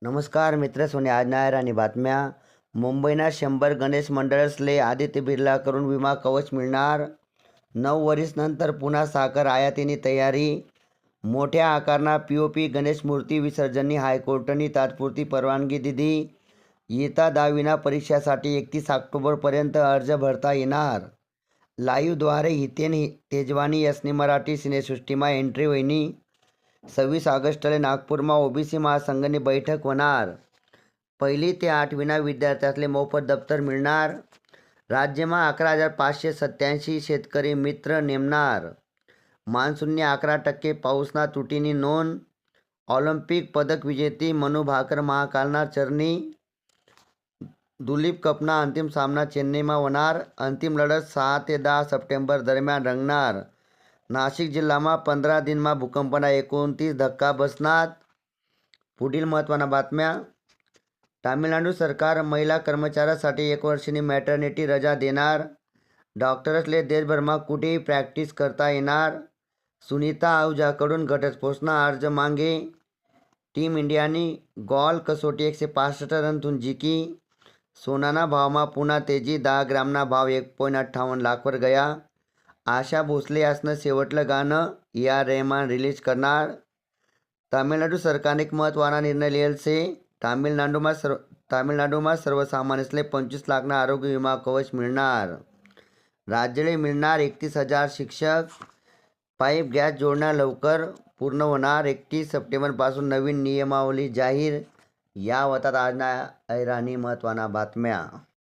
नमस्कार मित्र, सोने आज नायर आणि बातम्या. मुंबईना 100 गणेश मंडळसले आदित्य बिर्ला करून विमा कवच मिळणार. 9 वर्षांनंतर पुन्हा साखर आयातीनी तयारी. मोठ्या आकाરના पीओपी गणेश मूर्ती विसर्जननी हायकोर्टाने तात्पुरती परवानगी दिली. इयत्ता 10वीना परीक्षासाठी 31 ऑक्टोबरपर्यंत अर्ज भरता येणार. लाईव्हद्वारे हितेन तेजवानी यसनी मराठी सिनेसृष्टीमा एंट्री होईनी. 26 ऑगस्टले नागपूरमा ओबीसी महासंघनी बैठक होणार. 1ली ते 8वीना विद्यार्थ्यासले मोफत दप्तर मिळणार. राज्यमा 11,587 शेतकरी मित्र नेमणार. मान्सूननी 11% पाऊसना तुटीनी नोंद. ऑलिम्पिक पदक विजेती मनु भाकर महाकालना चरणी. दुलीप कपना अंतिम सामना चेन्नईमा होणार. अंतिम लढत 6 ते 10 सप्टेंबर दरम्यान रंगणार. नाशिक जिल्हामा 15 दिनमा भूकंपना 29 धक्का बसणार. पुढील महत्त्वाच्या बातम्या. तामिळनाडू सरकार महिला कर्मचाऱ्यांसाठी 1 वर्षांनी मॅटर्निटी रजा देणार. डॉक्टर्सले देशभरमा कुठेही प्रॅक्टिस करता येणार. सुनीता आहुजाकडून घटस्फोटना अर्ज मागे. टीम इंडियानी गॉल कसोटी 165 रनथून जिंकी. सोनाना भावमा पुन्हा तेजी. 10 ग्रामना भाव 1.58 लाखवर गया. आशा भोसले यासनं शेवटलं गाणं ए.आर. रहमान रिलीज करणार. तामिळनाडू सरकारने एक महत्त्वाचा निर्णय लिहिल शे. तामिळनाडूमा सर्वसामान्यसले 25 लाखना आरोग्य विमा कवच मिळणार. राज्याला मिळणार 31,000 शिक्षक. पाईप गॅस जोडण्या लवकर पूर्ण होणार. 31 सप्टेंबरपासून नवीन नियमावली जाहीर. या होतात आजना ऐराणी महत्त्वाच्या बातम्या.